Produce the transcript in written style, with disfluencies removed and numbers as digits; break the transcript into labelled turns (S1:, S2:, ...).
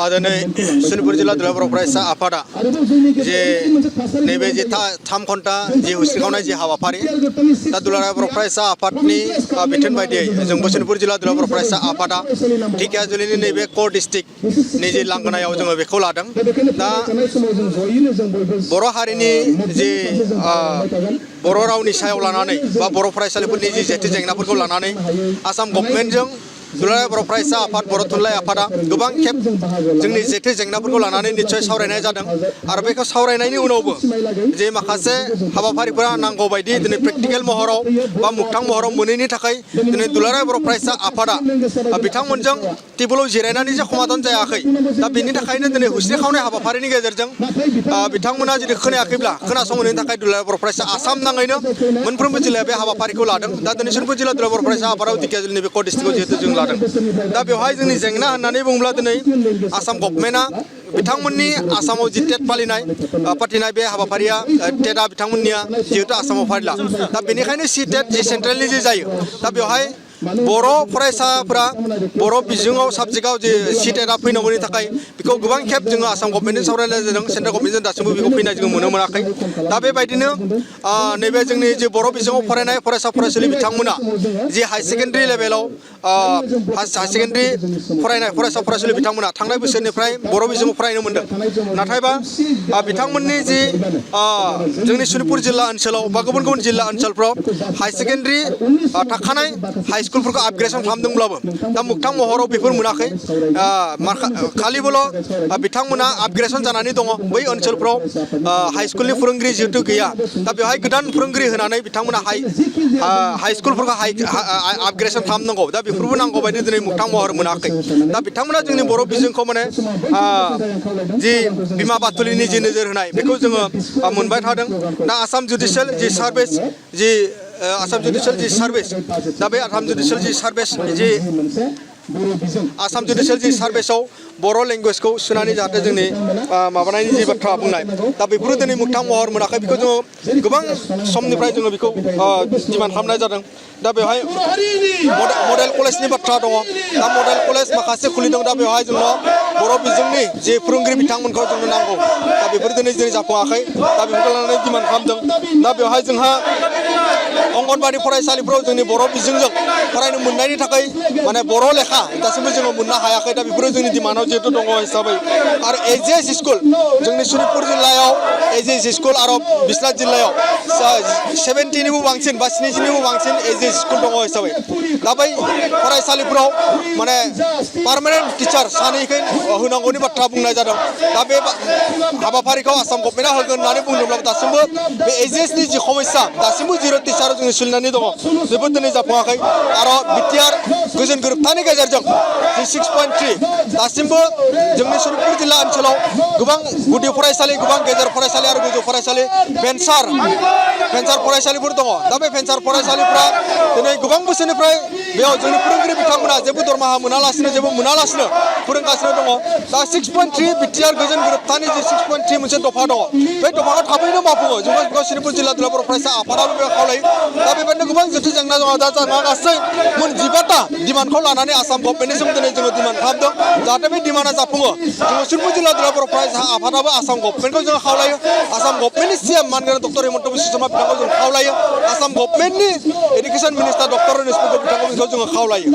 S1: आदनै शनितपुर जिल्ला दुलाराय बर' फरायसा आफादा जे नैबे जे 3 घन्टा जे हुस्रिखावनाय जे हाबाफारि दा दुलाराय बर' फरायसा आफादनि बिथोन बायदियै जोंबो शनितपुर जिल्ला दुलाराय बर' फरायसा आफादा ढेकियाजुलिनि नैबे कर डिस्ट्रिक्टनि जे लांगोनायाव जोङो बेखौ लादों। दा बर' हारिनि जे बर' रावनि सायाव लानानै बा बर' फरायसालिफोरनि जे जेथो जेंनाफोरखौ लानानै आसाम गभर्नमेन्टजों दुलाराय बर' फरायसा आफाद बर' थुनलाइ आफादा गोबां खेब जोंनि जेथो जेंनाफोरखौ लानानै निस्सय सावरायनाय जादों आरो बेखौ सावरायनायनि उनावबो जे माखासे हाबाफारिफोरा नांगौ बायदि दिनै प्रेक्टिकेल महराव बा मोगथां महराव मोनैनि थाखाय दिनै दुलाराय बर' फरायसा आफादा बिथांमोनजों टेबोलाव जिरायनानै जे समाधान जायाखै दा बेनि थाखायनो दिनै हुस्रिखावनाय हाबाफारिनि गेजेरजों बिथांमोना जुदि खोनायाखैब्ला खोनासंहैनो थाखाय दुलाराय बर' फरायसा आसाम नाङैनो मोनफ्रोमबो जिल्लाया बे हाबाफारिखौ लादों। दा दिनै शनितपुर जिल्ला दुलाराय बर' फरायसा आफादाव ढेकियाजुलिनि बे कर डिस्ट्रिक्टआव जिहेतु जों दा बेवहाय जोंनि जेंना होननानै बुङोब्ला दिनै आसाम गभर्नमेन्टआ बिथांमोननि आसामाव जि टेट फाथिनाय बे हाबाफारिया टेटआ बिथांमोननिया जिहेतु आसामाव फालिला दा बेनिखायनो सि टेट जि सेन्ट्रेलनि जे जायो दा बेवहाय बर' फरायसाफोरा बर' बिजोङाव साबजेक्टआव जे सि टेटआ फैनांगौनि थाखाय बेखौ गोबां खेब जोङो आसाम गभर्नमेन्टजों सावरायनाय जादों सेन्ट्रेल गभर्नमेन्टजों दासिमबो बेखौ फैनाय जोङो नुनो मोनाखै। दा बेबायदिनो नैबे जोंनि जे बर' बिजोङाव फरायनाय फरायसा फरायसुलि बिथांमोना जि हाई सेकेन्डारि लेभेलाव हाई सेकेन्डारि फरायनाय फरायसा फरायसुलि बिथांमोना थांनाय बोसोरनिफ्राय बर' बिजोङाव फरायनो मोन्दों। नाथायबा बिथांमोननि जि जोंनि शनितपुर जिल्ला ओनसोलाव बा गुबुन गुबुन जिल्ला ओनसोलफ्राव हाई सेकेन्डारि थाखानाय हाई स्कुलफोरखौ आपग्रेडेसन खालामदोंब्लाबो दा मोगथां महराव बेफोर मोनाखै खालिबोल' बिथांमोना आपग्रेडेसन जानानै दङ बै ओनसोलफ्राव हाई स्कुलनि फोरोंगिरि जिहेतु गैया दा बेवहाय गोदान फोरोंगिरि होनानै बिथांमोना हाई स्कुलफोरखौ आपग्रेडेसन खालामनांगौ दा बेफोरबो नांगौ बायदि दिनै मोगथां महर मोनाखै। दा बिथांमोना जोंनि बर' बिजोंखौ माने जि बिमा बाथुलिनि जि नोजोर होनाय बेखौ जोङो मोनबाय थादों। दा आसाम जुडिसियेल जि सार्भिस जि आसाम जुडिसियेल जि सार्भिस दा बे आसाम जुडिसियेल जि सार्भिस जि आसाम जुडिसियेल जि सार्भिसाव बर' लेंगुवेजखौ सोनानै जाहाथे जोंनि माबानायनि जि बाथ्रा बुंनाय दा बेफोरो दिनै मोगथां महर मोनाखै बेखौ जोङो गोबां समनिफ्राय जोङो बेखौ डिमान्ड खालामनाय जादों। दा बेवहाय मडेल कलेजनि बाथ्रा दङ दा मडेल कलेज माखासे खुलिदों दा बेवहाय जोंनो बर' बिजोंनि जे फोरोंगिरि बिथांमोनखौ जोंनो नांगौ दा बेफोर दिनै जाफुङाखै दा बेफोरखौ लानानै डिमान्ड खालामदों। दा बेवहाय जोंहा अंगनबादि फरायसालिफ्राव जोंनि बर' बिजोंजों फरायनो मोननायनि थाखाय माने बर' लेखा दासिमबो जोङो मोननो हायाखै दा बेफोरो जोंनि डिमान्डआव जिहेतु दङ हिसाबै आरो एजिएस स्कुल जोंनि शनितपुर जिल्लायाव एजिएस स्कुल आरो बिश्वनाथ जिल्लायाव 70निबो बांसिन बा 70निबो बांसिन एजिएस स्कुल दङ हिसाबै दा बै फरायसालिफोराव माने पार्मानेन्ट टिचार सानैखै होनांगौनि बाथ्रा बुंनाय जादों। दा बे हाबाफारिखौ आसाम गभर्नमेन्टआ होगोन होननानै बुंदोंब्लाबो दासिमबो बे एजिएसनि जि समस्या दासिमबो जिर' टिचार जोङो सोलिनानै दङ बेफोर दिनै जाफुङाखै आरो बिटिआर गोजोन गोरोबथानि गेजेरजों जि 6.3 दासिमबो जोंनि शनितपुर जिल्ला ओनसोलाव गोबां गुदि फरायसालि गोबां गेजेर फरायसालि आरो गोजौ फरायसालि भेन्सार फरायसालिफोर दङ। दा बे भेन्सार फरायसालिफ्रा दिनै गोबां बोसोरनिफ्राय बेयाव जोंनि फोरोंगिरि बिथांमोना जेबो दरमाहा मोनालासिनो जेबो मोनालासिनो फोरोंगासिनो दङ। दा 6.3 बिटिआर गोजोन गोरोबथानि जि 6.3 मोनसे दफा दङ बे दफाखौ थाबैनो मावफुङो जों शनितपुर जिल्ला दुलाराय बर' फरायसा आफादाबो बे खावलायो। दा बेबायदिनो गोबां जेथो जेंना दङ दा जोंहा गासै मोन 18टा डिमान्डखौ लानानै आसाम गभर्नमेन्टनिसिम दिनै जोङो डिमान्ड खालामदों जाहाथे बे डिमान्डआ जाफुङो। जोङो शनितपुर जिल्ला दुलाराय बर' फरायसा आफादाबो आसाम गभर्नमेन्टखौ जोङो खावलायो आसाम गभर्नमेन्टनि सिएम मानगोनां डक्टर हिमन्त बिश्व शर्मा बिथांखौ जों खावलायो आसाम गभर्नमेन्टनि education minister doctor Ranesh Pegu बिथांखौ जोङो खावलायो।